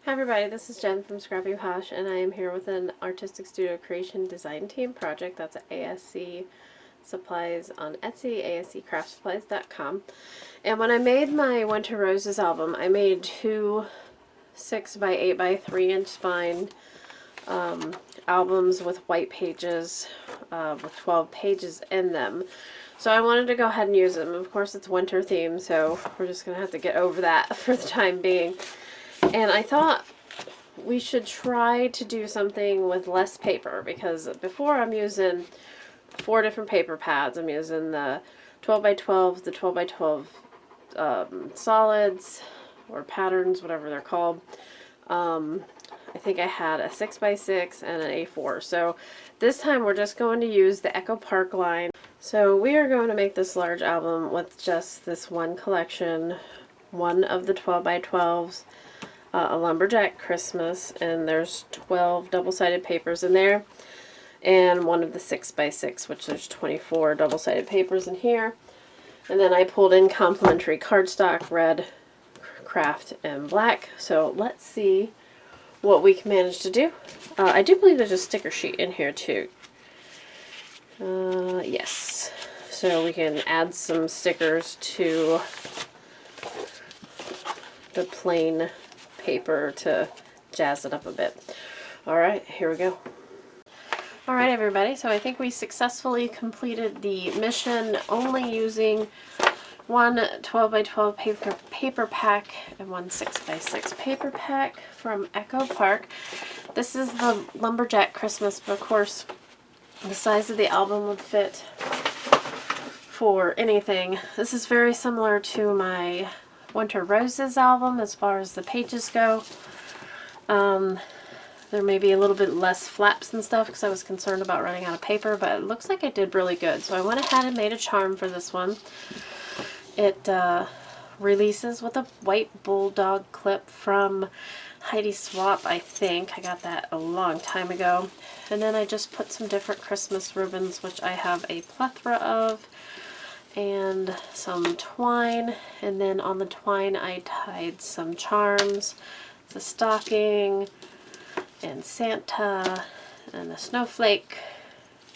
Hi everybody, this is Jen from Scrappy Posh, and I am here with an Artistic Studio Creation Design Team project. That's at ASC Supplies on Etsy, asccraftsupplies.com. And when I made my Winter Roses album, I made two 6x8 by 3 inch spine albums with white pages, with 12 pages in them. So I wanted to go ahead and use them. Of course it's winter theme, so we're just going to have to get over that for the time being. And I thought we should try to do something with less paper, because before I'm using 4 different paper pads. I'm using the 12x12, the 12x12 solids or patterns, whatever they're called. I think I had a 6x6 and an A4. So this time we're just going to use the Echo Park line. So we are going to make this large album with just this one collection, one of the 12x12s, a lumberjack Christmas, and there's 12 double-sided papers in there, and one of the 6x6, which there's 24 double-sided papers in here. And then I pulled in complimentary cardstock, red, craft, and black. So let's see what we can manage to do. I do believe there's a sticker sheet in here too. Yes. So we can add some stickers to the plain paper to jazz it up a bit. Alright, here we go. Alright everybody, so I think we successfully completed the mission only using one 12x12 paper pack and one 6x6 paper pack from Echo Park. This is the lumberjack Christmas, but of course the size of the album would fit for anything. This is very similar to my Winter Roses album as far as the pages go. There may be a little bit less flaps and stuff because I was concerned about running out of paper, but it looks like I did really good. So I went ahead and made a charm for this one. It releases with a white bulldog clip from Heidi Swap, I think. I got that a long time ago. And then I just put some different Christmas ribbons, which I have a plethora of, and some twine, and then on the twine I tied some charms. It's a stocking and Santa and a snowflake.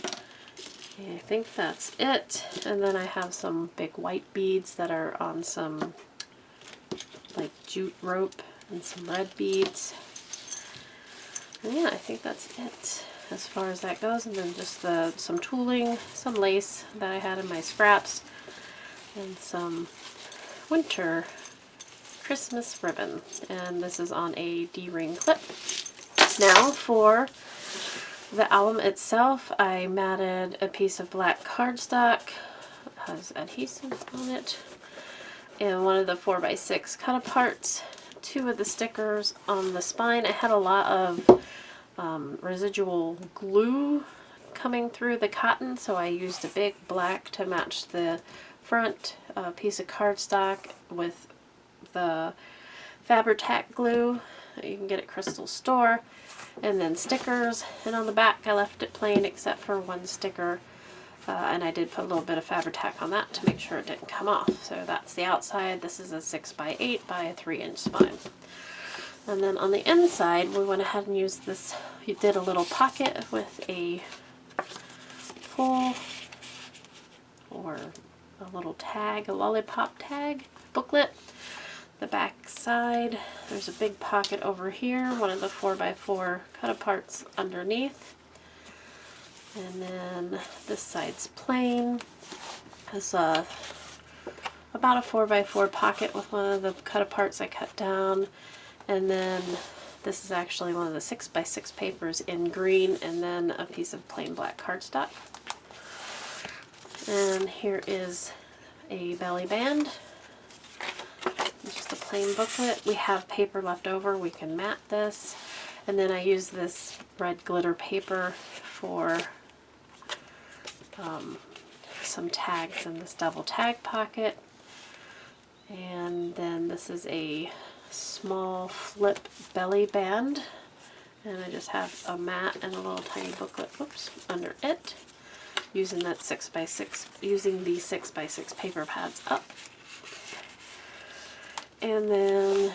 I think that's it. And then I have some big white beads that are on some like jute rope, and some red beads. And yeah, I think that's it as far as that goes. And then just some tooling, some lace that I had in my scraps, and some winter Christmas ribbon. And this is on a D-ring clip. Now for the album itself, I matted a piece of black cardstock. It has adhesive on it. And one of the 4x6 cut-aparts. 2 of the stickers on the spine. I had a lot of residual glue coming through the cotton, so I used a big black to match the front piece of cardstock with the Fabri-Tac glue that you can get at Crystal Store, and then stickers. And on the back I left it plain except for one sticker, and I did put a little bit of Fabri-Tac on that to make sure it didn't come off. So that's the outside. This is a 6x8 by a 3 inch spine. And then on the inside we went ahead and used this. You did a little pocket with a pull or a little tag, a lollipop tag booklet. The back side, there's a big pocket over here, one of the 4x4 cut-aparts underneath. And then this side's plain. Has about a 4x4 pocket with one of the cut-aparts I cut down. And then this is actually one of the 6x6 papers in green, and then a piece of plain black cardstock. And here is a belly band. Just a plain booklet. We have paper left over. We can mat this. And then I use this red glitter paper for some tags in this double tag pocket. And then this is a small flip belly band, and I just have a mat and a little tiny booklet, oops, under it, using that 6x6, using the 6x6 paper pads up. And then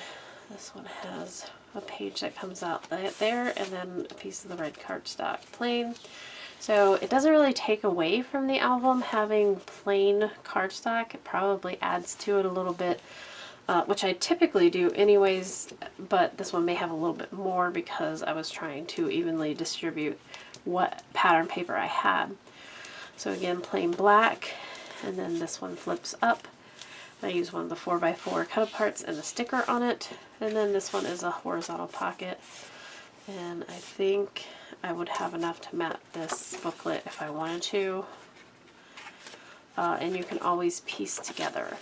This one has a page that comes out there, and then a piece of the red cardstock, plain. So it doesn't really take away from the album having plain cardstock. It probably adds to it a little bit, which I typically do anyways, but this one may have a little bit more because I was trying to evenly distribute what pattern paper I had. So again, plain black, and then this one flips up. I use one of the 4x4 cut-aparts and a sticker on it, and then this one is a horizontal pocket, and I think I would have enough to mat this booklet if I wanted to, and you can always piece together.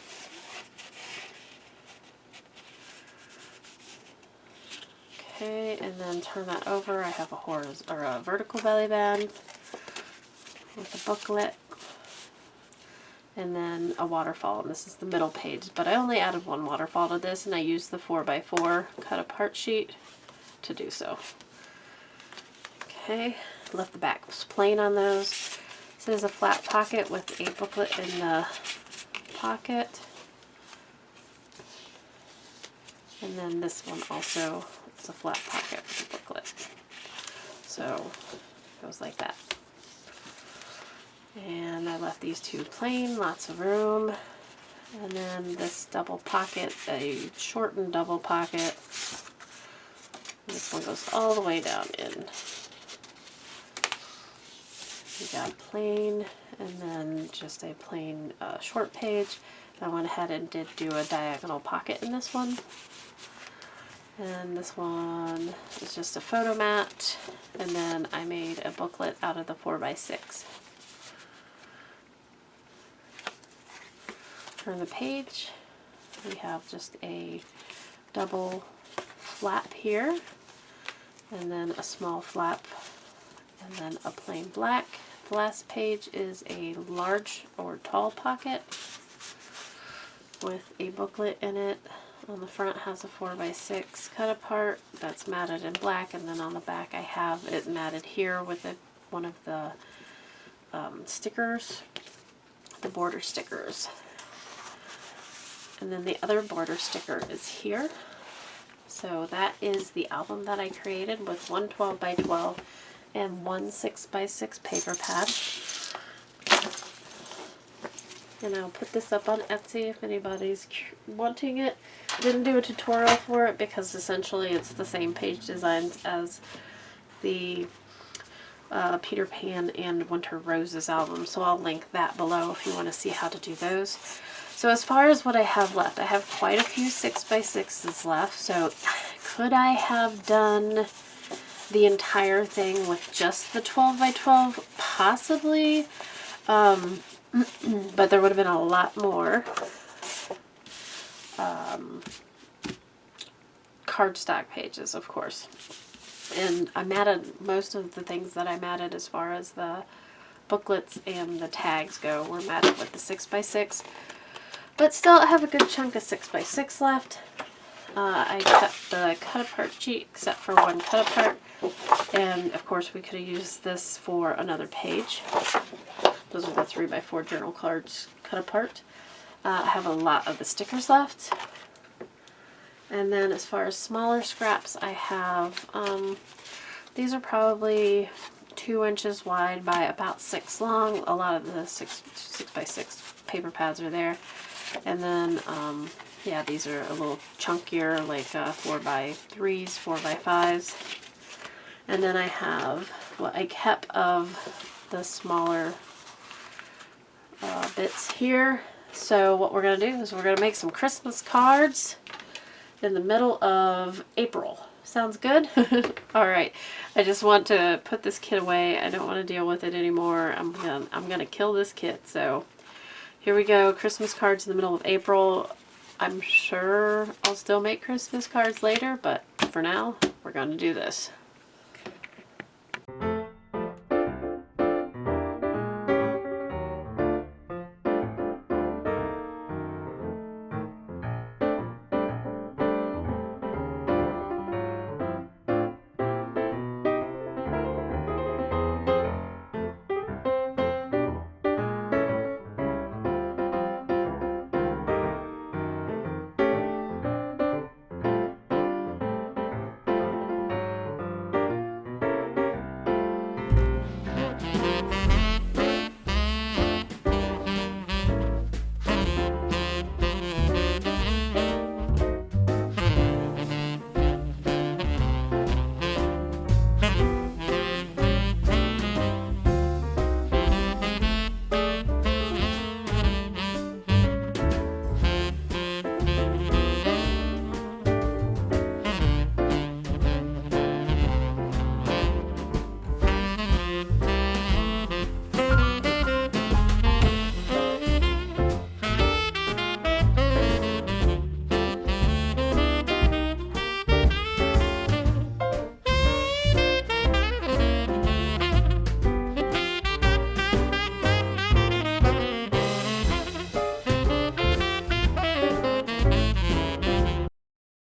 Okay, and then turn that over. I have a vertical belly band with a booklet, and then a waterfall, and this is the middle page, but I only added one waterfall to this, and I used the 4x4 cut-apart sheet to do so. Okay, left the back plain on those. This is a flat pocket with a booklet in the pocket. And then this one also is a flat pocket with a booklet. So it goes like that. And I left these two plain, lots of room. And then this double pocket, a shortened double pocket. This one goes all the way down in. We got plain, and then just a plain short page. I went ahead and did do a diagonal pocket in this one. And this one is just a photo mat, and then I made a booklet out of the 4x6. Turn the page, we have just a double flap here, and then a small flap, and then a plain black. The last page is a large or tall pocket with a booklet in it. On the front has a 4x6 cut apart that's matted in black, and then on the back I have it matted here with one of the stickers, the border stickers. And then the other border sticker is here. So that is the album that I created with one 12x12 and one 6x6 paper pad. And I'll put this up on Etsy if anybody's wanting it. I didn't do a tutorial for it because essentially it's the same page designs as the Peter Pan and Winter Roses album, so I'll link that below if you want to see how to do those. So as far as what I have left, I have quite a few 6x6s left, so could I have done the entire thing with just the 12x12? Possibly, but there would have been a lot more cardstock pages, of course. And I matted most of the things that I matted as far as the booklets and the tags go were matted with the 6x6. But still, I have a good chunk of 6x6 left. I cut the cut-apart sheet except for one cut-apart. And, of course, we could have used this for another page. Those are the 3x4 journal cards cut apart. I have a lot of the stickers left. And then as far as smaller scraps, I have, these are probably 2 inches wide by about 6 long. A lot of the 6x6 paper pads are there. And then, yeah, these are a little chunkier, like 4x3s, 4x5s. And then I have what I kept of the smaller bits here. So what we're going to do is we're going to make some Christmas cards in the middle of April. Sounds good? Alright, I just want to put this kit away. I don't want to deal with it anymore. I'm gonna kill this kit. So here we go, Christmas cards in the middle of April. I'm sure I'll still make Christmas cards later, but for now, we're going to do this.